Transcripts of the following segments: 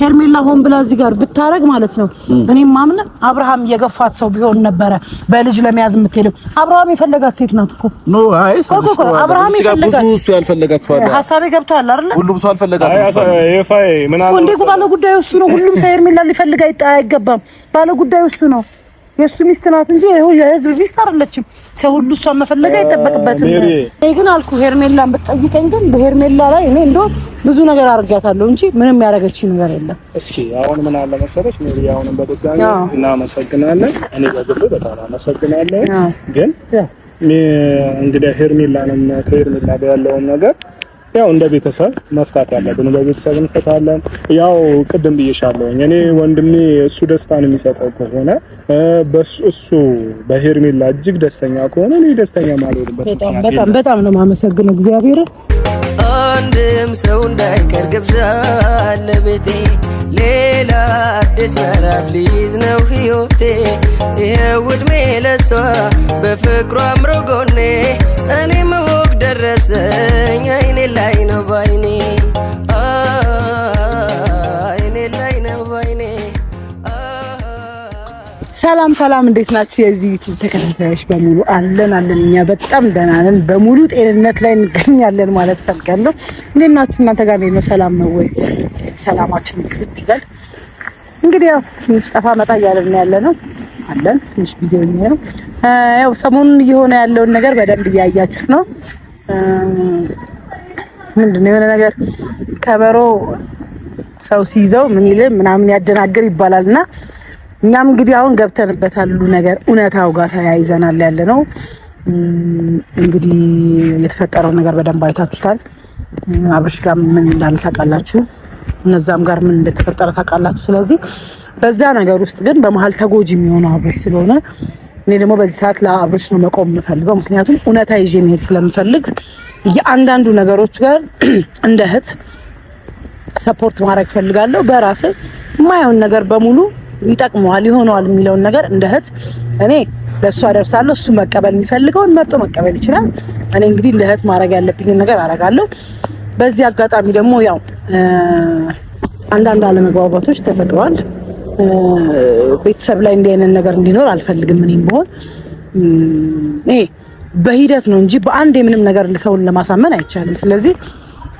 ሄርሜላ ሆን ብላ እዚህ ጋር ብታረግ ማለት ነው እኔም ማምነ አብርሃም የገፋት ሰው ቢሆን ነበረ በልጅ ለመያዝ የምትሄደው አብርሃም የፈለጋት ሴት ናት እኮ ኖ አይ አብርሃም የፈለጋት ብዙ ሰው ያልፈለጋት ሰው አለ ሐሳቤ ገብቷል አይደል ሁሉም ሰው አልፈለጋት ይፋይ ምን አለ እንዴ ባለ ጉዳዩ እሱ ነው ሁሉም ሰው ሄርሜላ ሊፈልግ አይገባም ባለ ጉዳዩ እሱ ነው የሱ ሚስት ናት እንጂ ይሄው የህዝብ ሚስት አይደለችም ሰው ሁሉ እሷን መፈለግ አይጠበቅበትም እኔ ግን አልኩ ሄርሜላን ብትጠይቀኝ ግን በሄርሜላ ላይ እኔ እንደው ብዙ ነገር አድርጋታለሁ እንጂ ምንም ያደረገችኝ ነገር የለም እስኪ አሁን ምን አለ መሰለሽ ሜሪ አሁንም በድጋሚ እናመሰግናለን እኔ በግል በጣም አመሰግናለሁ ግን እንግዲህ ሄርሜላንም ከሄርሜላ ጋር ያለውን ነገር ያው እንደ ቤተሰብ መፍታት ያለብን በቤተሰብ እንፈታለን ያው ቅድም ብዬሻለሁ እኔ ወንድሜ እሱ ደስታን የሚሰጠው ከሆነ እሱ በሄርሜላ እጅግ ደስተኛ ከሆነ እኔ ደስተኛ ማለት በጣም ነው ማመሰግነው እግዚአብሔር አንድም ሰው እንዳይቀር ግብዣ ለቤቴ ሌላ አዲስ ምዕራፍ ሊይዝ ነው ህይወቴ ይሄው ዕድሜ ለሷ በፍቅሯ አምሮ ጎኔ እኔም ወግ ደረሰኝ አይኔ ላይ ነው ባይኔ አይኔ ላይ ነው ባይኔ ሰላም እንዴት ናችሁ የዚህ ዩቲዩብ ተከታታዮች በሙሉ አለን እኛ በጣም ደህና ነን በሙሉ ጤንነት ላይ እንገኛለን ማለት ፈልጋለሁ እንዴት ናችሁ እናንተ ጋር ነው ሰላም ነው ወይ ሰላማችን ስትይበል እንግዲህ ያው ጠፋ መጣ ያለን ያለነው አለን ትንሽ ቢዚ ነው ያው ሰሞኑን እየሆነ ያለውን ነገር በደንብ እያያችሁት ነው ምንድነው የሆነ ነገር ከበሮ ሰው ሲይዘው ምን ይል ምናምን ያደናገር ይባላልና እኛም እንግዲህ አሁን ገብተንበታል ሁሉ ነገር እውነታው ጋር ተያይዘናል ያለነው እንግዲህ የተፈጠረው ነገር በደንብ አይታችሁታል አብርሽ ጋር ምን እንዳለ ታውቃላችሁ እነዛም ጋር ምን እንደተፈጠረ ታውቃላችሁ ስለዚህ በዛ ነገር ውስጥ ግን በመሃል ተጎጂ የሚሆነው አብርሽ ስለሆነ እኔ ደግሞ በዚህ ሰዓት ለአብርሽ ነው መቆም የምፈልገው ምክንያቱም እውነታ ይዤ መሄድ ስለምፈልግ የአንዳንዱ ነገሮች ጋር እንደ እህት ሰፖርት ማድረግ ፈልጋለሁ በራሴ የማይሆን ነገር በሙሉ ይጠቅመዋል ይሆነዋል የሚለውን ነገር እንደ እህት እኔ ለሱ አደርሳለሁ እሱ መቀበል የሚፈልገውን መርጦ መቀበል ይችላል እኔ እንግዲህ እንደ እህት ማድረግ ያለብኝ ነገር አደርጋለሁ በዚህ አጋጣሚ ደግሞ ያው አንዳንድ አለመግባባቶች ተፈጥሯል ቤተሰብ ላይ እንዲህ አይነት ነገር እንዲኖር አልፈልግም እኔም ቢሆን በሂደት ነው እንጂ በአንድ የምንም ነገር ሰውን ለማሳመን አይቻልም ስለዚህ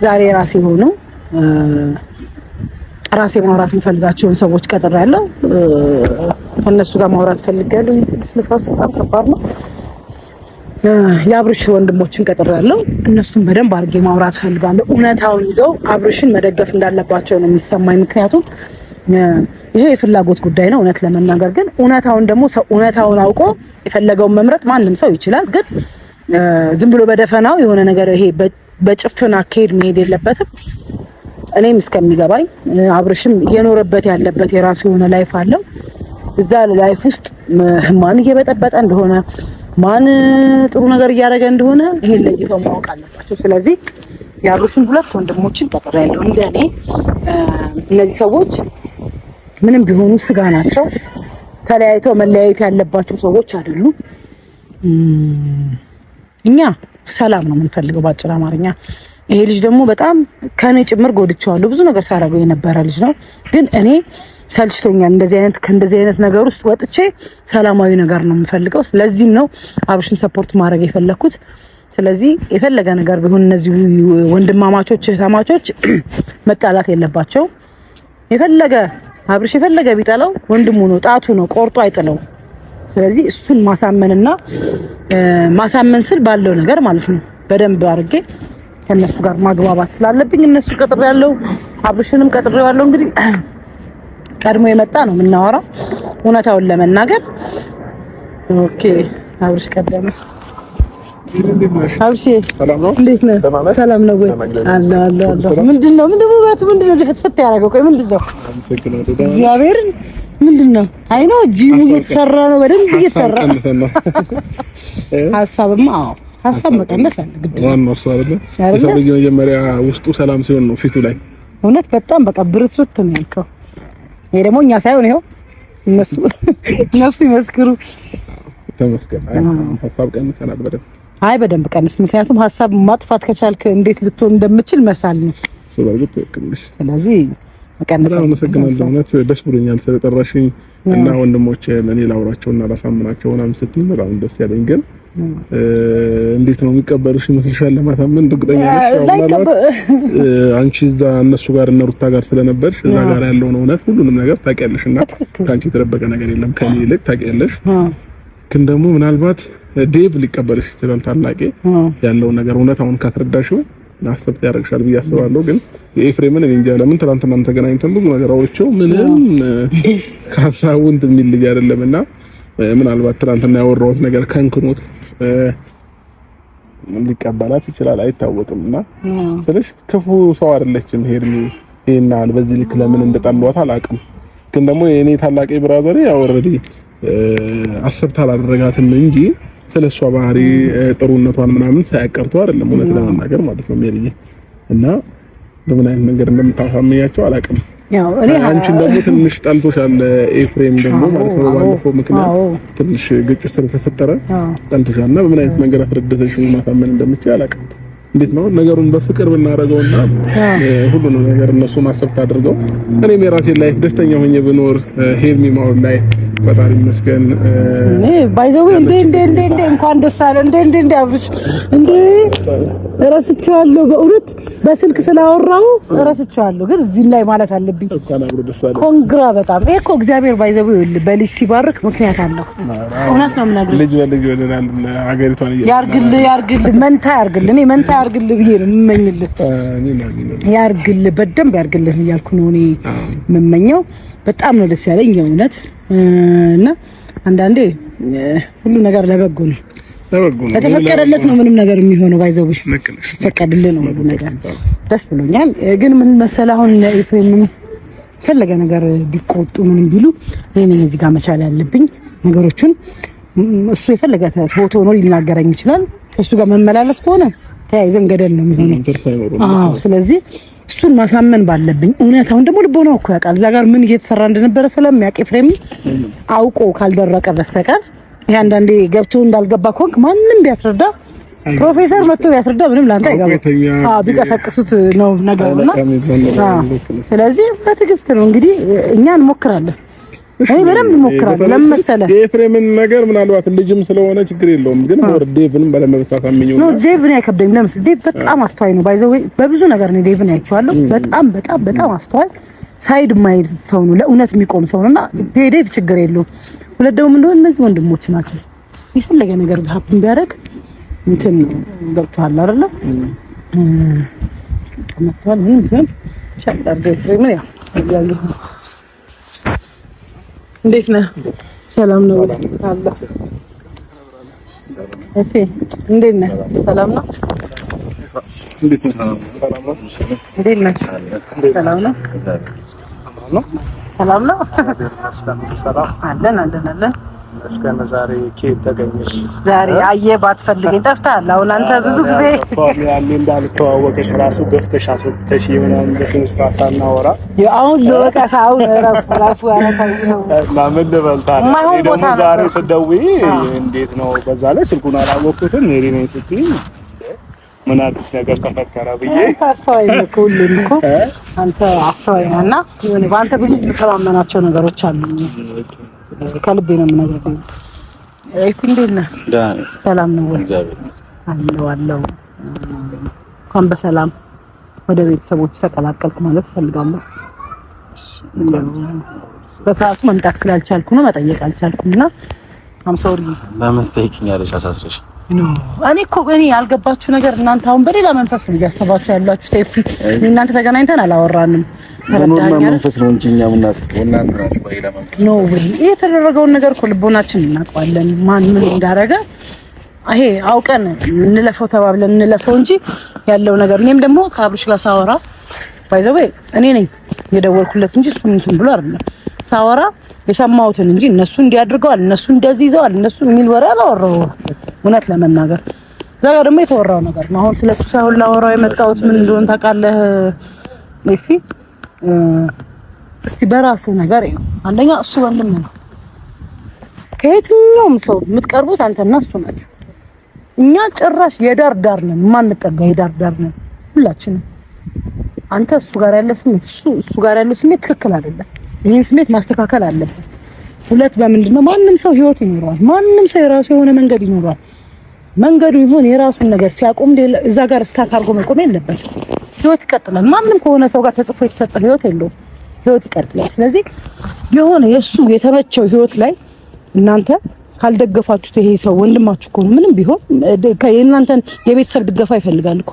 ዛሬ ራሴ ሆኖ ራሴ ማውራት የምፈልጋቸውን ሰዎች ቀጥሬያለሁ ከነሱ ጋር ማውራት ፈልጋለሁ ስለፋስ በጣም ከባድ ነው የአብርሽ ወንድሞችን ቀጥሬያለሁ እነሱን በደንብ አድርጌ ማውራት ፈልጋለሁ እውነታውን ይዘው አብርሽን መደገፍ እንዳለባቸው ነው የሚሰማኝ ምክንያቱም ይሄ የፍላጎት ጉዳይ ነው እውነት ለመናገር ግን እውነታውን ደግሞ ሰው እውነታውን አውቆ የፈለገውን መምረጥ ማንንም ሰው ይችላል ግን ዝም ብሎ በደፈናው የሆነ ነገር ይሄ በጭፍን አካሄድ መሄድ የለበትም እኔም እስከሚገባኝ አብርሽም እየኖረበት ያለበት የራሱ የሆነ ላይፍ አለው እዛ ላይፍ ውስጥ ማን እየበጠበጠ እንደሆነ ማን ጥሩ ነገር እያደረገ እንደሆነ ይሄ ለይተው ማወቅ አለባቸው ስለዚህ የአብርሽን ሁለት ወንድሞችን ቀጥሬያለሁ እንደኔ እነዚህ ሰዎች ምንም ቢሆኑ ስጋ ናቸው ተለያይተው መለያየት ያለባቸው ሰዎች አይደሉም እኛ ሰላም ነው የምንፈልገው ባጭር አማርኛ ይሄ ልጅ ደግሞ በጣም ከኔ ጭምር ጎድቻለሁ ብዙ ነገር ሳረገው የነበረ ልጅ ነው ግን እኔ ሰልችቶኛል እንደዚህ አይነት ነገር ውስጥ ወጥቼ ሰላማዊ ነገር ነው የምፈልገው ስለዚህ ነው አብርሽን ሰፖርት ማድረግ የፈለኩት ስለዚህ የፈለገ ነገር ቢሆን እነዚህ ወንድማማቾች ተማቾች መጣላት የለባቸው የፈለገ አብርሽ የፈለገ ቢጠላው ወንድሙ ነው ጣቱ ነው ቆርጦ አይጥለው ስለዚህ እሱን ማሳመንና ማሳመን ስል ባለው ነገር ማለት ነው በደንብ አድርጌ ከነሱ ጋር ማግባባት ስላለብኝ እነሱ ቀጥሬያለሁ አብርሽንም ቀጥሬዋለሁ እንግዲህ ቀድሞ የመጣ ነው የምናወራው እውነታውን ለመናገር ኦኬ አብርሽ ቀደመ አብርሽ ሰላም ነው እንዴት ነህ ሰላም ነው ወይ አለ ምንድነው ፍትፍት ያደረገው ቆይ ምንድነው እግዚአብሔር ምንድነው አይ ነው ጂሙ እየተሰራ ነው በደንብ እየተሰራ ሀሳብ መቀነስ አለ ግድ ነው እሱ አይደለ ሰው የመጀመሪያ ውስጡ ሰላም ሲሆን ነው ፊቱ ላይ እውነት በጣም በቃ ብርትርት ነው ያልከው ይሄ ደግሞ እኛ ሳይሆን ይሄው እነሱ ይመስክሩ ተመስገን ሀሳብ ቀንሰናል በደንብ ቀንስ ምክንያቱም ሀሳብ ማጥፋት ከቻልክ እንዴት ልትሆን እንደምችል መሳል ነው ስለዚህ መቀነስ ነው። መሰግናለሁ። እውነት ደስ ብሎኛል ስለጠራሽኝ እና ወንድሞቼ እኔ ላውራቸውና ላሳምናቸው ምናምን ስትይ በጣም ደስ ያለኝ ግን እንዴት ነው የሚቀበሉሽ ይመስልሻል? ለማሳመን እርግጠኛ ነሽ? አንቺ እዛ እነሱ ጋር እና ሩታ ጋር ስለነበርሽ እዛ ጋር ያለውን እውነት ሁሉንም ነገር ታውቂያለሽና ካንቺ የተደበቀ ነገር የለም ከኔ ይልቅ ታውቂያለሽ። ግን ደግሞ ምናልባት ዴቭ ሊቀበልሽ ይችላል። ታላቂ ያለውን ነገር እውነት አሁን ካስረዳሽው አሰብት ያደርግሻል ብዬ አስባለሁ። ግን የኤፍሬምን እኔ እንጃ ለምን ትናንትና ተገናኝተን ብዙ ነገር አውርቼው ምንም ከሀሳቡ እንትን የሚል ልጅ አይደለምና ምናልባት ትናንትና ያወራሁት ነገር ከንክኖት ሊቀበላት ይችላል አይታወቅምና ስለሽ ክፉ ሰው አይደለችም ሄርሚ ይሄናል በዚህ ልክ ለምን እንደጣሏት አላውቅም። ግን ደግሞ የኔ ታላቂ ብራዘር ያው ኦሬዲ አሰብታ አላደረጋትም እንጂ ስለሷ ባህሪ ጥሩነቷን ምናምን ሳያቀርቱ አይደለም እውነት ለመናገር ማለት ነው ሜሪዬ እና በምን አይነት መንገድ እንደምታሳምኛቸው አላውቅም። ያው አንቺ ደግሞ ትንሽ ጠልቶሻል ኤፍሬም ደግሞ ማለት ነው ባለፈው ምክንያት ትንሽ ግጭት ስለተፈጠረ ጠልቶሻልና በምን አይነት መንገድ አስረድተሽ ማሳመን እንደምትችል አላውቅም። እንዴት ነው ነገሩን በፍቅር ብናረገውና ሁሉንም ነገር እነሱ ማሰብት አድርገው እኔም የራሴን ላይፍ ደስተኛ ሆኜ ብኖር ሄርሚ ማውል ላይ ፈጣሪ ይመስገን ባይዘው እንዴ እንኳን ደስ አለ እንዴ አብሽ እንዴ እረስቻለሁ በእውነት በስልክ ስላወራው እረስቻለሁ። ግን እዚህ ላይ ማለት አለብኝ ኮንግራ በጣም እኮ እግዚአብሔር ባይዘው በልጅ ሲባርክ ምክንያት አለው። እውነት ነው የምነግርህ ልጅ በልጅ ወደናል ሀገሪቷን ያርግል መንታ ያርግል እኔ መንታ ያርግል ብዬ ነው የምመኝልህ። ያርግል በደንብ ያርግልህ እያልኩ ነው እኔ የምመኘው። በጣም ነው ደስ ያለኝ እውነት እና አንዳንዴ ሁሉ ነገር ለበጎ ነው ለተፈቀደለት ነው ምንም ነገር የሚሆነው ባይዘው ፈቀደልህ ነው ሁሉ ነገር ደስ ብሎኛል። ግን ምን መሰለህ አሁን ኤፍሬም ፈለገ ነገር ቢቆጡ ምንም ቢሉ እኔ እዚህ ጋር መቻል ያለብኝ ነገሮችን እሱ የፈለገ ፎቶ ነው ሊናገረኝ ይችላል። እሱ ጋር መመላለስ ከሆነ ተያይዘን ገደል ነው የሚሆነው። ስለዚህ እሱን ማሳመን ባለብኝ እውነታውን ደግሞ ልቦናው እኮ ያውቃል እዛ ጋር ምን እየተሰራ እንደነበረ ስለሚያውቅ ኤፍሬም አውቆ ካልደረቀ በስተቀር ይሄ አንዳንዴ ገብቶ እንዳልገባ ኮንክ ማንም ቢያስረዳ ፕሮፌሰር መጥቶ ቢያስረዳ ምንም ላንተ አይገባም። ቢቀሰቅሱት ነው ነገሩና ስለዚህ በትዕግስት ነው እንግዲህ እኛ እንሞክራለን። እኔ በደንብ እሞክራለሁ። ለምን መሰለህ የኤፍሬምን ነገር ምናልባት ልጅም ስለሆነ ችግር የለውም። ግን ዴቭንም በደንብ ታሳምኚው ነው። ዴቭን አይከብደኝም። ለምን ዴቭ በጣም አስተዋይ ነው። ባይዘው በብዙ ነገር ነው ዴቭን አይቼዋለሁ። በጣም አስተዋይ ሳይድ ማይድ ሰው ነው። ለእውነት የሚቆም ሰው ነውና ዴቭ ችግር የለውም። ሁለት ደግሞ እንደሆነ እነዚህ ወንድሞች ናቸው። የፈለገ ነገር ሀፕን ቢያደርግ እንትን ገብቷል አይደለ? ከመጣል ምን ሻዳር ዴቭ ያው እንዴት ነህ? ሰላም ነው አላህ እሺ እንዴት ነህ? ሰላም ነው እንዴት ነህ? ሰላም ነው እንዴት ነህ? ሰላም ነው ሰላም ነው ሰላም አለን እስከነ ዛሬ ኬት ተገኘሽ? ዛሬ አየህ ባትፈልገኝ ጠፍተሃል። አሁን አንተ ብዙ ጊዜ ያኔ እንዳልተዋወቀሽ ራሱ ገፍተሽ አስወጥተሽ ምናምን በስነ ስርዓት ሳናወራ አሁን ለወቀሳ አሁን ራፉ ያረታው ማምን ልበልታል ደግሞ ዛሬ ስደውይ እንዴት ነው በዛ ላይ ስልኩን አላወቅኩትም ሜሪ ነኝ ስትይ ምን አዲስ ነገር ተፈጠረ ብዬ አስተዋይ ነው ሁሉም እኮ አንተ አስተዋይ ነህና የሆነ በአንተ ብዙ ተማመናቸው ነገሮች አሉ። ከልቤ ነው የምነግርህ። እንዴት ነህ? ሰላም ነው ወይ? አለው እንኳን በሰላም ወደ ቤተሰቦች ተቀላቀልክ ማለት ፈልጋለሁ። በሰዓቱ መምጣት ስላልቻልኩ ነው መጠየቅ አልቻልኩምና አም ሶሪ። ለምን ትጠይቂኛለሽ? አሳስረሽ እኔ እኮ ያልገባችሁ ነገር እናንተ አሁን በሌላ መንፈስ ነው እያሰባችሁ ያላችሁ። ቴፊ እናንተ ተገናኝተን አላወራንም። ተረዳኸኝ? መንፈስ ነው እንጂ እኛ ምናስበው እናንተ ናችሁ በሌላ መንፈስ ነው ወይ? የተደረገውን ነገር እኮ ልቦናችን እናውቀዋለን። ማን ምን እንዳደረገ ይሄ አውቀን እንለፈው ተባብለን እንለፈው እንጂ ያለው ነገር እኔም ደግሞ ከአብርሽ ጋር ሳወራ ባይዘው እኔ ነኝ የደወልኩለት እንጂ እሱ እንትን ብሎ አይደለም ሳወራ የሰማሁትን እንጂ እነሱ እንዲያድርገዋል እነሱ እንደዚህ ይዘዋል እነሱ የሚል ወሬ አላወራው። እውነት ለመናገር እዛ ጋር ደግሞ የተወራው ነገር ነው። አሁን ስለሱ ሳይሆን ላወራው የመጣሁት ምን እንደሆነ ታውቃለህ? እሺ እስቲ በራስ ነገር ነው። አንደኛ እሱ ወንድም ነው። ከየትኛውም ሰው የምትቀርቡት አንተና እሱ ናችሁ። እኛ ጭራሽ የዳር ዳር ነን። ማን ተጠጋ የዳር ዳር ነን ሁላችንም። አንተ እሱ ጋር ያለው ስሜት ትክክል አይደለም። ይሄን ስሜት ማስተካከል አለበት። ሁለት በምንድነው ማንም ሰው ህይወት ይኖራል። ማንም ሰው የራሱ የሆነ መንገድ ይኖራል። መንገዱ ይሁን የራሱን ነገር ሲያቆም እዛ ጋር እስካካርጎ መቆም የለበትም። ህይወት ይቀጥላል። ማንም ከሆነ ሰው ጋር ተጽፎ የተሰጠ ህይወት የለውም። ህይወት ይቀጥላል። ስለዚህ የሆነ የሱ የተመቸው ህይወት ላይ እናንተ ካልደገፋችሁት ይሄ ሰው ወንድማችሁ እኮ ነው። ምንም ቢሆን የእናንተን የቤተሰብ ድጋፍ ይፈልጋል እኮ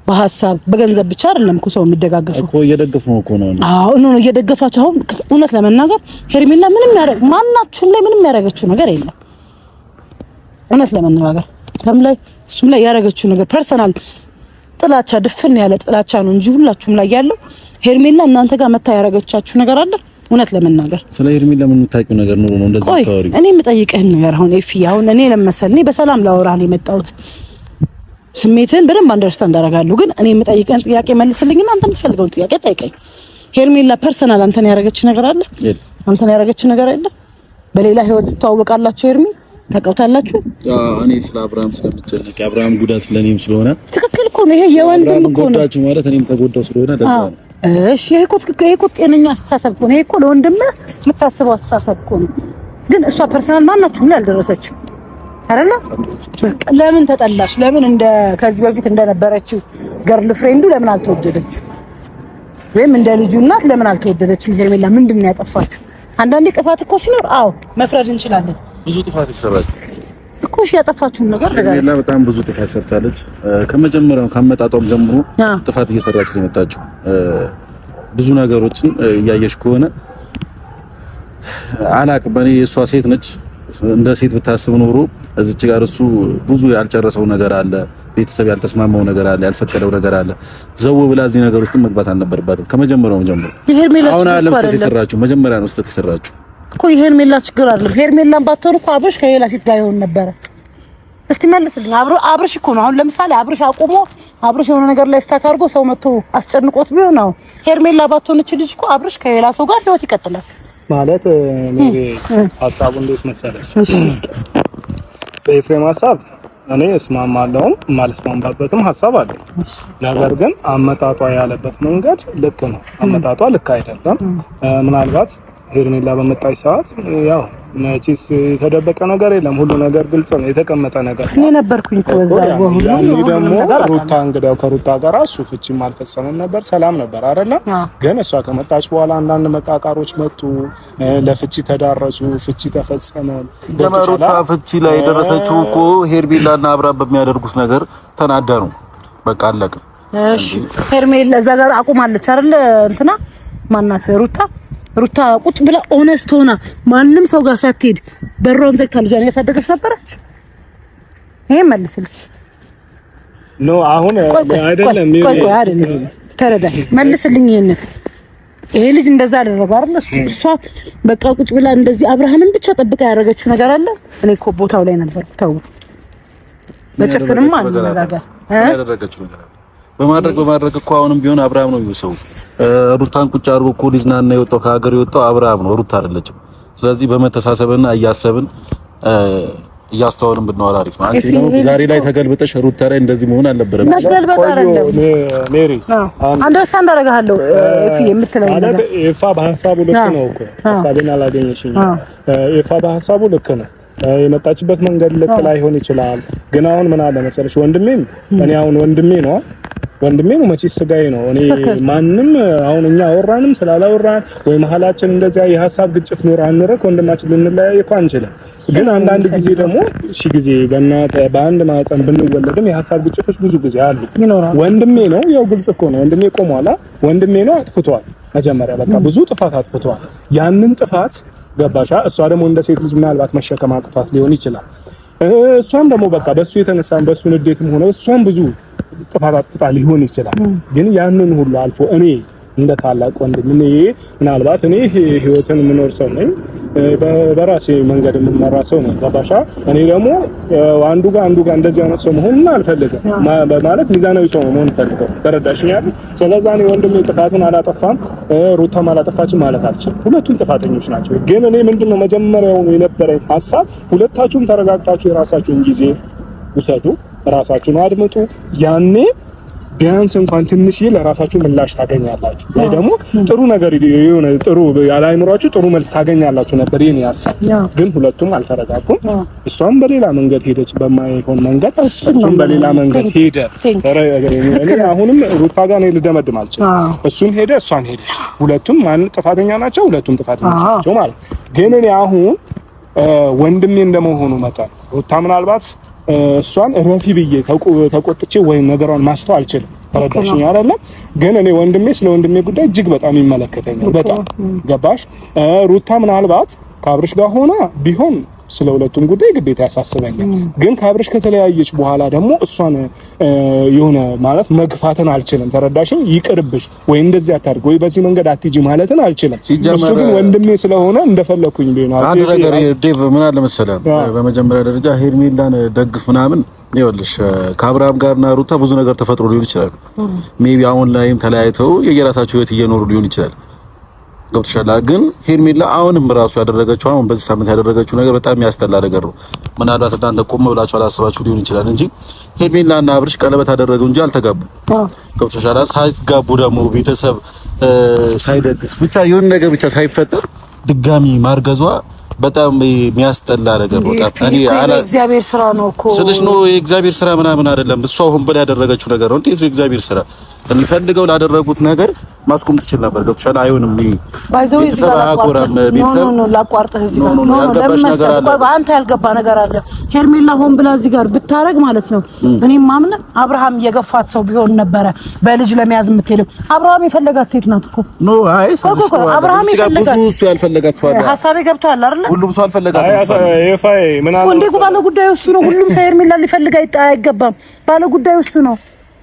በሐሳብ በገንዘብ ብቻ አይደለም እኮ ሰው የሚደጋገፈው እኮ እየደገፈው እኮ ነው። አዎ ነው እየደገፋችሁ። አሁን እውነት ለመናገር ሄርሜላ ምንም ማናችሁም ላይ ምንም ያደረገችው ነገር የለም። እውነት ለመናገር እሱም ላይ ያደረገችው ነገር ፐርሰናል ጥላቻ ድፍን ያለ ጥላቻ ነው እንጂ ሁላችሁም ላይ ያለው ሄርሜላ እናንተ ጋር መታ ያደረገቻችሁ ነገር አለ። እውነት ለመናገር ስለ ሄርሜላ ምን የምታውቂው ነገር ነው እንደዚህ ታወሪው? እኔ የምጠይቅህን ነገር አሁን ኤፊ አሁን እኔ ለመሰለኝ በሰላም ላወራህ ነው የመጣሁት። ስሜትን በደንብ አንደርስታንድ አደርጋለሁ፣ ግን እኔ የምጠይቅህን ጥያቄ መልስልኝና አንተ የምትፈልገውን ጥያቄ ጠይቀኝ። ሄርሜላ ፐርሰናል አንተን ያደረገች ነገር አለ? አንተን ያደረገች ነገር አለ? በሌላ ህይወት ትተዋወቃላችሁ? ሄርሜ ታውቃታላችሁ? እኔ ስለ አብርሃም ስለምጨነቅ የአብርሃም ጉዳት ለኔም ስለሆነ ትክክል እኮ ነው። ይሄ የወንድም እኮ ነው ጉዳችሁ ማለት እኔም ተጎዳው ስለሆነ ደስ ነው። እሺ ይሄ እኮ ጤነኛ አስተሳሰብ እኮ ነው። ይሄ እኮ ለወንድምህ የምታስበው አስተሳሰብ እኮ ነው። ግን እሷ ፐርሰናል ማናችሁም ላይ አልደረሰችም አይደለ? ለምን ተጠላሽ? ለምን እንደ ከዚህ በፊት እንደነበረችው ገርል ፍሬንዱ ለምን አልተወደደችም? ወይም እንደ ልጁ እናት ለምን አልተወደደችም? ሄርሜላ ምንድን ነው ያጠፋችው? አንዳንዴ ጥፋት እኮ ሲኖር መፍረድ እንችላለን። ብዙ ጥፋት ይሰራል እኮ እሺ፣ ያጠፋችሁን ነገር ሄርሜላ በጣም ብዙ ጥፋት ሰርታለች። ከመጀመሪያው ከመጣጣም ጀምሮ ጥፋት እየሰራች ነው የመጣችው። ብዙ ነገሮችን እያየሽ ከሆነ አላቅም። እኔ እሷ ሴት ነች፣ እንደ ሴት ብታስብ ኖሮ እዚች ጋር እሱ ብዙ ያልጨረሰው ነገር አለ፣ ቤተሰብ ያልተስማማው ነገር አለ፣ ያልፈቀደው ነገር አለ። ዘው ብላ እዚህ ነገር ውስጥ መግባት አልነበረባትም ከመጀመሪያው ጀምሮ። አሁን አለም ስህተት የሰራችው መጀመሪያ ነው ስህተት የሰራችው እኮ። የሄርሜላ ችግር አይደለም። ሄርሜላን ባትሆን እኮ አብርሽ ከሌላ ሴት ጋር ይሆን ነበረ። እስቲ መልስልኝ። አብርሽ እኮ ነው አሁን ለምሳሌ አብርሽ አቁሞ አብርሽ የሆነ ነገር ላይ ስታክ አድርጎ ሰው መጥቶ አስጨንቆት ቢሆን ነው። ሄርሜላ ባትሆን እቺ ልጅ እኮ አብርሽ ከሌላ ሰው ጋር ህይወት ይቀጥላል ማለት ሀሳቡ እንዴት መሰለሽ? በኤፍሬም ሀሳብ እኔ እስማማለሁም የማልስማማበትም ሀሳብ አለ። ነገር ግን አመጣጧ ያለበት መንገድ ልክ ነው፣ አመጣጧ ልክ አይደለም። ምናልባት ሄርሜላ በመጣች ሰዓት ያው መቼስ የተደበቀ ነገር የለም፣ ሁሉ ነገር ግልጽ ነው፣ የተቀመጠ ነገር ነው። እኔ ነበርኩኝ እኮ እዛ ሁሉ ደግሞ ሩታ እንግዲያው ከሩታ ጋር እሱ ፍቺም አልፈጸመም ነበር፣ ሰላም ነበር አይደለ? ግን እሷ ከመጣች በኋላ አንዳንድ መቃቃሮች መጡ፣ ለፍቺ ተዳረሱ፣ ፍቺ ተፈጸመ። ሩታ ፍቺ ላይ የደረሰችው እኮ ሄርሜላና አብርሃም በሚያደርጉት ነገር ተናዳ ነው። በቃ አለቀ። እሺ ሄርሜላ እዛ ጋር አቁማለች አይደል? እንትና ማናት ሩታ ቁጭ ብላ ኦነስት ሆና ማንም ሰው ጋር ሳትሄድ በሯን ዘግታ ልጇን ያሳደገች ነበረች። ይሄ መልስልኝ። ኖ አሁን አይደለም ተረዳኝ፣ መልስልኝ። ይሄ ልጅ እንደዛ አደረገ አይደል? እሷ በቃ ቁጭ ብላ እንደዚህ አብርሃምን ብቻ ጠብቃ ያደረገችው ነገር አለ። እኔ እኮ ቦታው ላይ ነበርኩ። ተው በጭፍንማ አንነጋገር ያደረገችው ነገር በማድረግ እኮ አሁንም ቢሆን አብርሃም ነው የሚወሰው። ሩታን ቁጭ አድርጎ እኮ ሊዝናና የወጣው ከሀገር የወጣው አብርሃም ነው፣ ሩታ አይደለችም። ስለዚህ በመተሳሰብና እያስተዋልን ብንዋል አሪፍ ነው። አንቺ ነው ዛሬ ላይ ተገልብጠሽ ሩታ ላይ እንደዚህ መሆን አልነበረም። መገልበጥ አይደለም ሜሪ አንደርስታንድ አደርጋለሁ። ኤፊ የምትለው ነገር ኤፋ በሐሳቡ ልክ ነው እኮ ሐሳቤን አላገኘሽኝ። ኤፋ በሐሳቡ ልክ ነው። የመጣችበት መንገድ ልክ ላይሆን ይችላል። ግን አሁን ምን አለ መሰለሽ ወንድሜም እኔ አሁን ወንድሜ ነው መቼስ ስጋዬ ነው። እኔ ማንንም አሁን እኛ አወራንም ስላላወራን ወይ መሀላችን እንደዚያ የሐሳብ ግጭት ኖር አንረ ወንድማችን ልንለያይ እኮ አንችልም። ግን አንዳንድ ጊዜ ደግሞ እሺ ጊዜ በአንድ ማህፀን ብንወለድም የሐሳብ ግጭቶች ብዙ ጊዜ አሉ። ወንድሜ ነው ያው ግልጽ እኮ ነው። ወንድሜ ቆሟላ። ወንድሜ ነው አጥፍቷል። መጀመሪያ በቃ ብዙ ጥፋት አጥፍቷል። ያንን ጥፋት ገባሻ? እሷ ደግሞ እንደ ሴት ልጅ ምናልባት መሸከም አቅቷት ሊሆን ይችላል። እሷም ደግሞ በቃ በሱ የተነሳም በሱ ንዴትም ሆነ እሷም ብዙ ጥፋት አጥፍታ ሊሆን ይችላል። ግን ያንን ሁሉ አልፎ እኔ እንደ ታላቅ ወንድም ምናልባት እኔ ህይወትን የምኖር ሰው ነኝ፣ በራሴ መንገድ የምመራ ሰው ነኝ። ገባሻ? እኔ ደግሞ አንዱ ጋር እንደዚህ አይነት ሰው መሆን አልፈልግም። ማለት ሚዛናዊ ሰው መሆን ፈልገው ተረዳሽኝ አይደል? ስለዚህ እኔ ወንድሜ ጥፋቱን አላጠፋም፣ ሩታም አላጠፋችም ማለት አልችልም። ሁለቱም ጥፋተኞች ናቸው። ግን እኔ ምንድነው መጀመሪያው የነበረኝ ሐሳብ ሁለታችሁም ተረጋግታችሁ የራሳችሁን ጊዜ ውሰዱ፣ ራሳችሁን አድምጡ። ያኔ ቢያንስ እንኳን ትንሽ ለራሳችሁ ምላሽ ታገኛላችሁ ወይ ደግሞ ጥሩ ነገር የሆነ ጥሩ ያላይምሯችሁ ጥሩ መልስ ታገኛላችሁ ነበር የኔ ሐሳብ። ግን ሁለቱም አልተረጋጉም። እሷም በሌላ መንገድ ሄደች በማይሆን መንገድ፣ እሱም በሌላ መንገድ ሄደ። እኔ አሁንም ሩታ ጋር ነው ልደመድም አልችልም። እሱም ሄደ እሷም ሄደች። ሁለቱም ማን ጥፋተኛ ናቸው? ሁለቱም ጥፋተኛ ናቸው ማለት። ግን እኔ አሁን ወንድሜ እንደመሆኑ መጣ ሩታ ምናልባት እሷን ረፊ ብዬ ተቆጥቼ ወይም ነገሯን ማስተው አልችልም። ተረዳሽኝ አይደለም? ግን እኔ ወንድሜ ስለ ወንድሜ ጉዳይ እጅግ በጣም ይመለከተኛል። በጣም ገባሽ? ሩታ ምናልባት ከአብርሽ ጋር ሆና ቢሆን ስለ ሁለቱም ጉዳይ ግዴታ ያሳስበኛል። ግን ከአብርሽ ከተለያየች በኋላ ደግሞ እሷን የሆነ ማለት መግፋትን አልችልም። ተረዳሽኝ? ይቅርብሽ ወይ እንደዚህ አታድርግ ወይ በዚህ መንገድ አትጂ ማለትን አልችልም። እሱ ግን ወንድሜ ስለሆነ እንደፈለኩኝ ቢሆን አንድ ነገር ዴቭ ምን አለ መሰለህ፣ በመጀመሪያ ደረጃ ሄርሜላን ደግፍ ምናምን ይኸውልሽ ከአብርሃም ጋርና ሩታ ብዙ ነገር ተፈጥሮ ሊሆን ይችላል። ሜቢ አሁን ላይም ተለያይተው የየራሳቸው ህይወት እየኖሩ ሊሆን ይችላል። ገብቶሻል? ግን ሄርሜላ አሁንም ራሱ ያደረገችው አሁን በዚህ ሳምንት ያደረገችው ነገር በጣም ያስጠላ ነገር ነው። ምናልባት እናንተ ቆም ብላችሁ አላሰባችሁ ሊሆን ይችላል እንጂ ሄርሜላና አብርሽ ቀለበት አደረገው እንጂ አልተጋቡም። ገብቶሻል? ሳይጋቡ ደግሞ ቤተሰብ ሳይደግስ ብቻ የሆነ ነገር ብቻ ሳይፈጠር ድጋሚ ማርገዟ በጣም የሚያስጠላ ነገር ነው። እኔ እግዚአብሔር ስራ ነው እኮ ስለሽ ነው የእግዚአብሔር ስራ ምናምን አይደለም። እሷ አሁን በላይ ያደረገችው ነገር ነው። እንዴት ነው የእግዚአብሔር ስራ? እንፈልገው ላደረጉት ነገር ማስቆም ትችል ነበር። ገብቶሻል? አይሆንም። ባይዘው ቤተሰብ ነው ላቋርጥህ እዚህ ጋር ነው። አንተ ያልገባ ነገር አለ። ሄርሜላ ሆን ብላ እዚህ ጋር ብታረግ ማለት ነው እኔም ማምነ አብርሃም የገፋት ሰው ቢሆን ነበረ በልጅ ለመያዝ የምትሄደው። አብርሃም የፈለጋት ሴት ናት እኮ ኖ አይ አብርሃም የፈለጋት ብዙ እሱ ያልፈለጋት ሰው አለ። ሐሳቤ ገብቷል አይደል? ሁሉም ሰው አልፈለጋት። ይፋይ ምን አለ እንዴ ባለ ጉዳዩ እሱ ነው። ሁሉም ሰው ሄርሜላ ሊፈልግ አይገባም። ባለ ጉዳዩ እሱ ነው።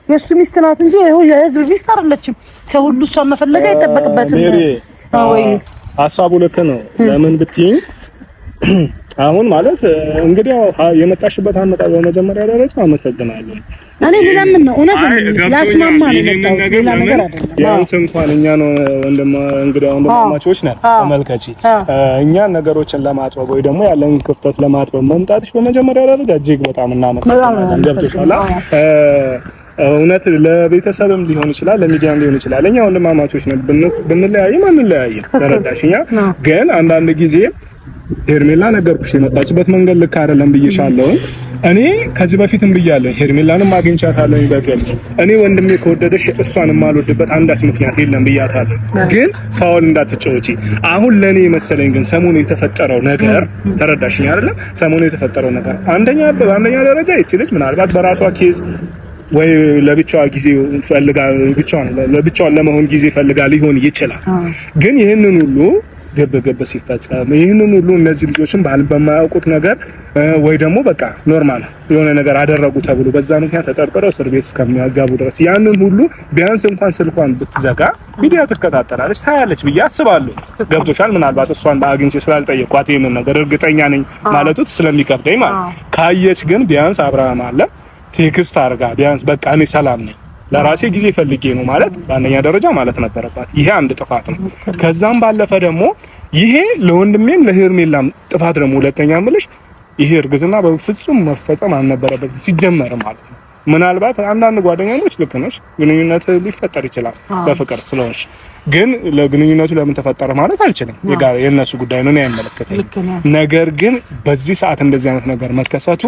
የሱ ሚስት ናት እንጂ የህዝብ ሚስት አይደለችም። ሰው ሁሉ እሷን መፈለግ አይጠበቅበትም። ወይ ሐሳቡ ልክ ነው። ለምን ብትይኝ አሁን ማለት እንግዲህ የመጣሽበት አመጣጥ በመጀመሪያ ደረጃ አመሰግናለሁ። እኔ ሌላ ምን ነው እውነት ነው ያስማማ ነው የመጣው ሌላ ነገር አይደለም። ያንስ እንኳን እኛ ነው እንግዲህ ወንድማማቾች ነን። ተመልከቺ እኛ ነገሮችን ለማጥበብ ወይ ደግሞ ያለን ክፍተት ለማጥበብ መምጣትሽ በመጀመሪያ ደረጃ እጅግ በጣም እናመሰግናለን። ገብቶሻል? እውነት ለቤተሰብም ሊሆን ይችላል ለሚዲያም ሊሆን ይችላል። እኛ ወንድማማቾች ነን። ብንለያይም አንለያይም። ተረዳሽኛ? ግን አንዳንድ ጊዜ ሄርሜላ ነገርኩሽ የመጣችበት መንገድ ልክ አይደለም ብዬሻለሁ። እኔ ከዚህ በፊትም ብያለሁ ሄርሜላንም አግኝቻታለሁ ይበቃል። እኔ ወንድሜ ከወደደሽ እሷን የማልወድበት አንዳች ምክንያት የለም ብያታለሁ። ግን ፋውል እንዳትጫወቺ። አሁን ለኔ መሰለኝ ግን ሰሞኑ የተፈጠረው ነገር ተረዳሽኝ አይደለም? ሰሞኑ የተፈጠረው ነገር አንደኛ ደረጃ ይችላል ምናልባት በራሷ ኬዝ ወይ ለብቻዋ ጊዜ ፈልጋ ለብቻዋ ለመሆን ጊዜ ፈልጋ ሊሆን ይችላል። ግን ይሄንን ሁሉ ገበገበ ሲፈጸም ይሄንን ሁሉ እነዚህ ልጆችን በማያውቁት ነገር ወይ ደግሞ በቃ ኖርማል የሆነ ነገር አደረጉ ተብሎ በዛ ምክንያት ተጠርጥረው እስር ቤት እስከሚያጋቡ ድረስ ያንን ሁሉ ቢያንስ እንኳን ስልኳን ብትዘጋ ሚዲያ ትከታተላለች ታያለች ብዬ አስባለሁ። ገብቶሻል? ምናልባት እሷን አግኝቼ ስላልጠየኳት ይሄንን ነገር እርግጠኛ ነኝ ማለቱ ስለሚከብደኝ ማለት ካየች ግን ቢያንስ አብርሃም አለ ቴክስት አርጋ ቢያንስ በቃ እኔ ሰላም ነኝ ለራሴ ጊዜ ፈልጌ ነው ማለት በአንደኛ ደረጃ ማለት ነበረባት። ይሄ አንድ ጥፋት ነው። ከዛም ባለፈ ደግሞ ይሄ ለወንድሜም ለሄርሜላም ጥፋት ደግሞ ሁለተኛ ምልሽ ይሄ እርግዝና በፍጹም መፈጸም አልነበረበትም ሲጀመር ማለት ነው። ምናልባት አንዳንድ ጓደኛሞች ልክ ነሽ ግንኙነት ሊፈጠር ይችላል በፍቅር ስለሆነሽ፣ ግን ለግንኙነቱ ለምን ተፈጠረ ማለት አልችልም። የነሱ ጉዳይ ነው አይመለከተኝም። ነገር ግን በዚህ ሰዓት እንደዚህ አይነት ነገር መከሰቱ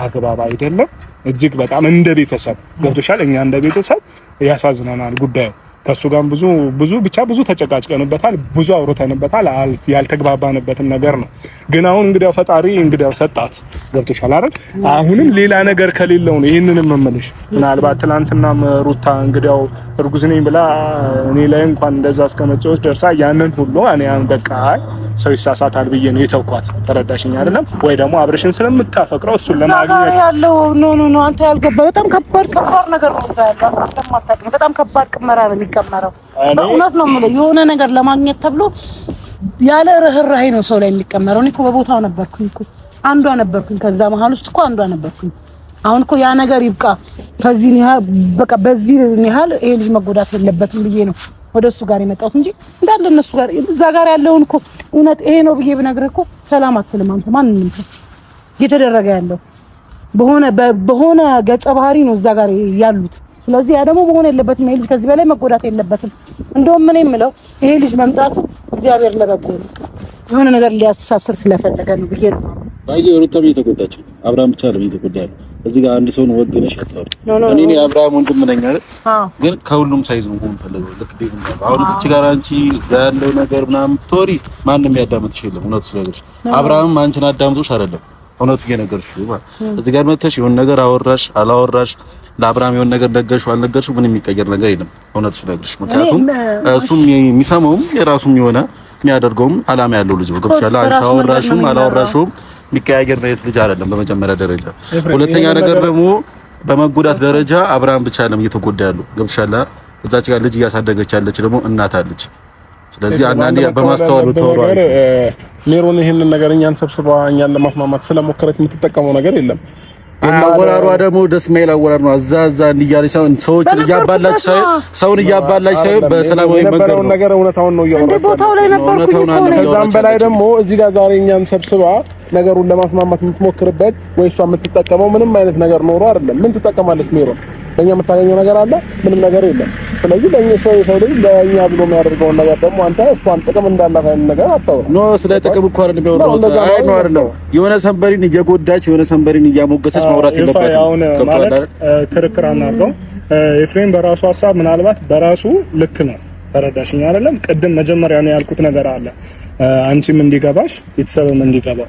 አግባብ አይደለም። እጅግ በጣም እንደ ቤተሰብ ገብቶሻል? እኛ እንደ ቤተሰብ ያሳዝነናል ጉዳዩ። ከሱ ጋር ብዙ ተጨቃጭቀንበታል፣ ብዙ አውርተንበታል። ያልተግባባንበትም ነገር ነው። ግን አሁን እንግዲያው ፈጣሪ እንግዲያው ሰጣት። ገብቶሻል አይደል? አሁንም ሌላ ነገር ከሌለው ነው ይሄንንም መመለሽ። ምናልባት ትናንትናም ሩታ እንግዲያው እርጉዝ ነኝ ብላ እኔ ላይ እንኳን እንደዛ እስከመጨወት ደርሳ ያንን ሁሉ እኔ በቃ ሰው ይሳሳታል ብዬ ነው የተውኳት። ተረዳሽኝ አይደለም ወይ? ደግሞ አብረሽን ስለምታፈቅረው እሱን ለማግኘት ያለው ኖ አንተ ያልገባ በጣም ከባድ ነገር ነው። እዛ ያለው ስለማታውቅ በጣም ከባድ ቅመራ ነው የሚቀመረው። በእውነት ነው የምልህ የሆነ ነገር ለማግኘት ተብሎ ያለ ርህራሄ ነው ሰው ላይ የሚቀመረው። እኔ እኮ በቦታው ነበርኩኝ እኮ አንዷ ነበርኩኝ። ከዛ መሀል ውስጥ እኮ አንዷ ነበርኩኝ። አሁን እኮ ያ ነገር ይብቃ። ከዚህ በቃ በዚህ ያህል ይሄ ልጅ መጎዳት የለበትም ብዬ ነው ወደሱ ጋር የመጣሁት እንጂ እንዳለ እነሱ ጋር እዛ ጋር ያለውን እኮ እውነት ይሄ ነው ብዬ ብነግርህ እኮ ሰላም አትልም አንተ። ማንንም ሰው እየተደረገ ያለው በሆነ ገጸ ባህሪ ነው እዛ ጋር ያሉት ስለዚህ ያ ደግሞ መሆን የለበትም። ይሄ ልጅ ከዚህ በላይ መጎዳት የለበትም። እንደውም ምን የምለው ይሄ ልጅ መምጣቱ እግዚአብሔር ለበጎ ነው፣ የሆነ ነገር ሊያስተሳስር ስለፈለገ ነው ብዬ ነው። ባይዚ ሩታም እየተጎዳች ነው፣ አብርሃም ብቻ ነው እየተጎዳው። እዚህ ጋር አንድ ሰው ነው ወገነሽ አጣው። እኔ አብርሃም ወንድም ነኝ አይደል? ግን ከሁሉም ሳይዝ ነው ሆን ፈለገው ልክ ዴቭ ነው። አሁን እዚህ ጋር አንቺ ያለው ነገር ምናምን ቶሪ ማንንም ያዳምጥሽ የለም። እውነት ስለዚህ አብርሃም አንቺን አዳምጦሽ አይደለም እውነቱ እየነገርሽ ነው። እዚህ ጋር መተሽ የሆነ ነገር አወራሽ አላወራሽ ለአብርሃም የሆነ ነገር ነገርሽው አልነገርሽው ምንም የሚቀየር ነገር የለም። እውነቱ ስለነገርሽ ምክንያቱም እሱም የሚሰማውም የራሱም የሆነ የሚያደርገውም አላማ ያለው ልጅ ነው። ገብቶሻል? አንቺ አወራሽም አላወራሽውም የሚቀያየር ልጅ አይደለም በመጀመሪያ ደረጃ። ሁለተኛ ነገር ደግሞ በመጎዳት ደረጃ አብርሃም ብቻ አይደለም እየተጎዳ ያለው። ገብቶሻል? እዛች ጋር ልጅ እያሳደገች ያለች ደግሞ እናት አለች። ስለዚህ አንዳንዴ በማስተዋል ብትወራው ሜሮን ይሄንን ነገር እኛን ሰብስባ እኛን ለማስማማት ስለሞከረች የምትጠቀመው ነገር የለም። አወራሯ ደግሞ ደስ የማይል አወራር ነው። አዛዛ እንዲያለች ሰዎችን እያባላች ሰውን እያባላች ሳይሆን በሰላማዊ መንገድ ነው ነገር እውነታውን ነው እያወራች እንደ ቦታው ላይ ነበርኩኝ እኮ ነው። ከዛም በላይ ደግሞ እዚህ ጋር ዛሬ እኛን ሰብስባ ነገሩን ለማስማማት የምትሞክርበት ወይ እሷ የምትጠቀመው ምንም አይነት ነገር ኖሮ አይደለም። ምን ትጠቀማለች ሜሮን? በእኛ የምታገኘው ነገር አለ? ምንም ነገር የለም። ስለዚህ ለኛ ሰው ልጅ ለኛ ብሎ የሚያደርገውን ነገር ደግሞ አንተ እሷን ጥቅም እንዳላት አይነት ነገር አታውራ። ኖ ስለ ጥቅም እኮ አይደለም የሚያወራው። አይ ነው አይደለም የሆነ ሰንበሪን እየጎዳች የሆነ ሰንበሪን እያሞገሰች ማውራት የለባትም። አሁን ማለት ክርክር አናርገው። ኤፍሬም በራሱ ሐሳብ ምናልባት በራሱ ልክ ነው። ተረዳሽኝ አይደለም? ቅድም መጀመሪያ ነው ያልኩት ነገር አለ። አንቺም እንዲገባሽ ቤተሰብም እንዲገባ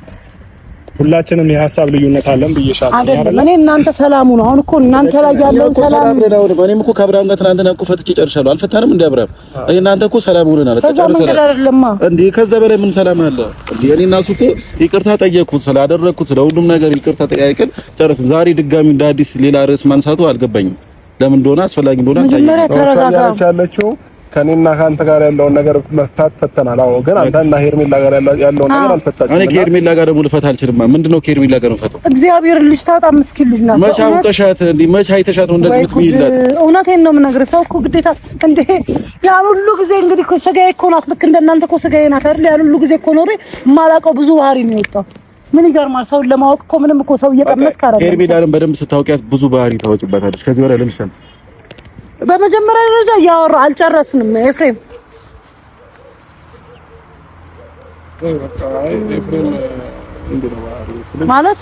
ሁላችንም የሐሳብ ልዩነት አለን ብዬሻለሁ አይደል? እኔ እናንተ ሰላሙ ነው። አሁን እኮ እናንተ ላይ ያለው ሰላም ነው። እኔም እኮ ከአብርሃም ጋር ትናንትና እኮ ፈትቼ ጨርሻለሁ። አልፈታንም እንደ አብርሃም እኔ እናንተ እኮ ሰላም ሆነናል። እንዴ ከዛ በላይ ምን ሰላም አለ እንዴ? እኔ እና እሱ እኮ ይቅርታ ጠየቅኩት ስላደረግኩት ስለሁሉም ነገር ይቅርታ ጠያይቀን ጨረስን። ዛሬ ድጋሚ እንደ አዲስ ሌላ ርዕስ ማንሳቱ አልገባኝም። ለምን እንደሆነ አስፈላጊ እንደሆነ ታያለሽ። ከኔና ካንተ ጋር ያለውን ነገር መፍታት ፈተናል። አዎ ግን አንተና ሄርሜላ ጋር ያለውን ነገር አልፈታችም። እኔ ከሄርሜላ ጋር ደግሞ ልፈታ አልችልም። ምንድነው ከሄርሜላ ጋር ልፈታው? እግዚአብሔር ልጅ ታጣ ምስኪን ልጅ ናት። መች አውቀሻት እንዴ? መች አይተሻት ነው እንደዚህ የምትይላት? እውነቴን ነው የምነግርህ። ሰው እኮ ግዴታ እንዴ ያን ሁሉ ጊዜ እንግዲህ እኮ ስጋዬ እኮ ናት። ልክ እንደናንተ እኮ ስጋዬ ናት አይደል? ያን ሁሉ ጊዜ እኮ ኖሬ የማላውቀው ብዙ ባህሪ ነው የወጣው። ምን ይገርማል። ሰውን ለማወቅ እኮ ምንም እኮ ሰው እየቀመስክ አይደል? ሄርሜላን በደንብ ስታውቂያት ብዙ ባህሪ ታወጪባታለሽ። ከዚህ በላይ ለምሳሌ በመጀመሪያ ደረጃ ያወራ አልጨረስንም ኤፍሬም ማለት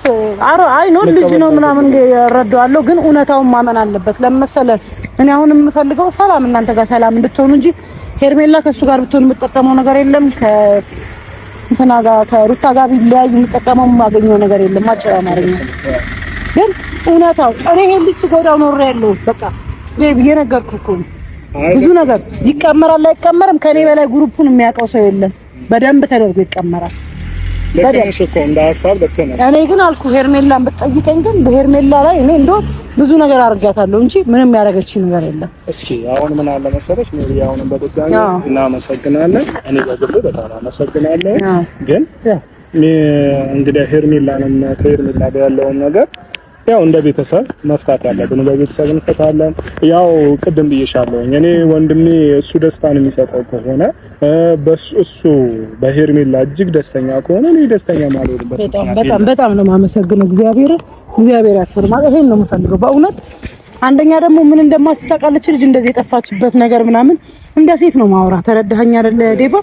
አይ ነው ልጅ ነው ምናምን እረዳዋለሁ፣ ግን እውነታውን ማመን አለበት። ለምሳሌ እኔ አሁን የምፈልገው ሰላም እናንተ ጋር ሰላም እንድትሆኑ እንጂ ሄርሜላ ከሱ ጋር ብትሆን የምትጠቀመው ነገር የለም። ከእንትና ጋር ከሩታ ጋር ቢለያዩ የምትጠቀመው የማገኘው ነገር የለም። አጭር አማርኛ ግን እውነታው እኔ ይሄን ልጅ ስጎዳው ኖር ያለው በቃ ቤቢ የነገርኩህ እኮ ብዙ ነገር ይቀመራል አይቀመርም። ከኔ በላይ ግሩፑን የሚያውቀው ሰው የለም። በደንብ ተደርጎ ይቀመራል። ለከነሽ እኮ እንደ ሐሳብ ለከነሽ እኔ ግን አልኩ ሄርሜላን ብትጠይቀኝ ግን በሄርሜላ ላይ እኔ እንደው ብዙ ነገር አድርጋታለሁ እንጂ ምንም ያደረገች ነገር የለም። እስኪ አሁን ምን አለ መሰለሽ ሜሪ፣ አሁን በድጋሚ እናመሰግናለን። እኔ በግሌ በጣም አመሰግናለሁ። ግን እንግዲህ ሄርሜላንም ከሄርሜላ ጋር ያለውን ነገር ያው እንደ ቤተሰብ መፍታት ያለብን በቤተሰብ እንፈታለን። ያው ቅድም ብዬሻለሁ እኔ ወንድሜ እሱ ደስታን የሚሰጠው ከሆነ እሱ በሄርሜላ እጅግ ደስተኛ ከሆነ እኔ ደስተኛ ማለት ነው። በጣም ነው የማመሰግነው። እግዚአብሔር ያክብር ማለት ይሄን ነው የምፈልገው በእውነት። አንደኛ ደግሞ ምን እንደማስተቃለች ልጅ እንደዚህ የጠፋችበት ነገር ምናምን እንደ ሴት ነው ማውራ። ተረዳኸኝ አይደለ ዴቫ?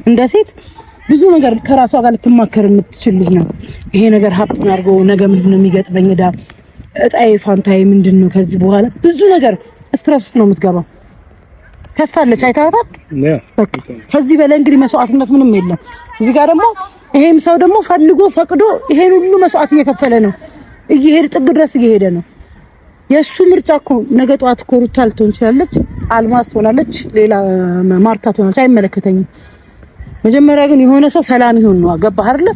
እንደ ሴት ብዙ ነገር ከራሷ ጋር ልትማከር የምትችል ልጅ ናት። ይሄ ነገር ሀብትን አድርጎ ነገ ምንድነው የሚገጥመኝ እጣዬ ፋንታዬ ምንድነው ከዚህ በኋላ ብዙ ነገር ስትረስ ውስጥ ነው የምትገባው። ከሳለች አይታታል። ከዚህ በላይ እንግዲህ መስዋዕትነት ምንም የለም። እዚህ ጋር ደግሞ ይሄም ሰው ደግሞ ፈልጎ ፈቅዶ ይሄን ሁሉ መስዋዕት እየከፈለ ነው። እየሄደ ጥግ ድረስ እየሄደ ነው። የሱ ምርጫ እኮ ነገ ጧት እኮ ሩታ ልትሆን ትችላለች፣ አልማዝ ትሆናለች፣ ሌላ ማርታ ትሆናለች። አይመለከተኝም። መጀመሪያ ግን የሆነ ሰው ሰላም ይሁን ነው። ገባህ አይደለ?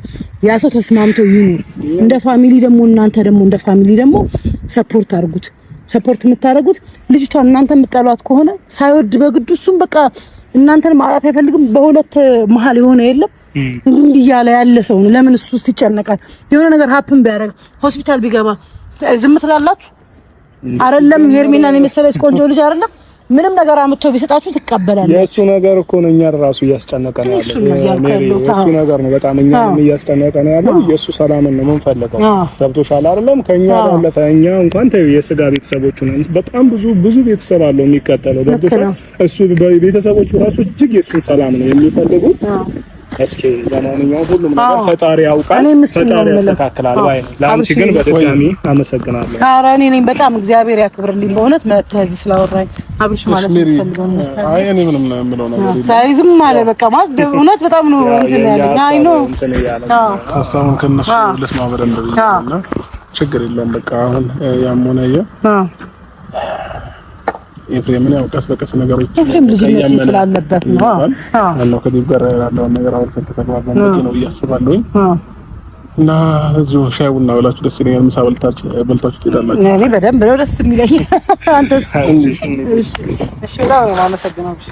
ያ ሰው ተስማምቶ ይኑር። እንደ ፋሚሊ ደግሞ እናንተ ደግሞ እንደ ፋሚሊ ደግሞ ሰፖርት አድርጉት። ሰፖርት የምታደርጉት ልጅቷን እናንተ የምትጠሏት ከሆነ ሳይወድ በግድ እሱም በቃ እናንተን ማጣት አይፈልግም። በሁለት መሀል የሆነ የለም እንዲህ ያለ ያለ ሰው ነው። ለምን እሱ ይጨነቃል? የሆነ ነገር ሀፕን ቢያደርግ ሆስፒታል ቢገባ ዝም ትላላችሁ አይደለም? ሄርሜላን የመሰለች ቆንጆ ልጅ አይደለም ምንም ነገር አምጥቶ ቢሰጣችሁ ትቀበላለች። የእሱ ነገር እኮ ነው እኛን ራሱ እያስጨነቀ ነው ያለው። የእሱ ነገር ነው በጣም እኛን እያስጨነቀ ነው ያለው። የእሱ ሰላምን ነው የምንፈልገው። ገብቶሻል አይደለም? ከኛ ባለፈ እኛ እንኳን ተይው የስጋ ቤተሰቦቹ ነው በጣም ብዙ ቤተሰብ አለው የሚከተለው። ገብቶሻል? እሱ ቤተሰቦቹ ራሱ እጅግ የእሱን ሰላም ነው የሚፈልጉት። እስኪ ለማንኛውም ሁሉም ነገር ፈጣሪ ያውቃል፣ ፈጣሪ ያስተካክላል ባይ ነው። ለአንቺ ግን በድጋሚ አመሰግናለሁ። ኧረ እኔ ነኝ በጣም እግዚአብሔር ያክብርልኝ በእውነት መተህ እዚህ ስላወራኝ አብርሽ ማለት ነው። አይ እኔ ምንም የምለው ነገር የለም። ሳይዝም ማለት በቃ ማለት እውነት በጣም ነው እንትን ያለኝ። አይ ነው ሀሳቡን ከነሱ ልስማ በደንብ ብዬና ችግር የለም በቃ አሁን ያም ሆነ ኤፍሬምን ያው ቀስ በቀስ ነገሮች ኤፍሬም ልጅነት ስላለበት ነው። አዎ ከዚህ ጋር ያለው ነገር አውርተን ከተግባባን ነው እያስባለሁኝ። እና እዚሁ ሻይ ቡና ብላችሁ ደስ ይለኛል። ምሳ በልታችሁ ትሄዳላችሁ። እኔ በደንብ ነው ደስ የሚለኝ። አንተስ? እሺ በጣም ነው የማመሰግነው። እሺ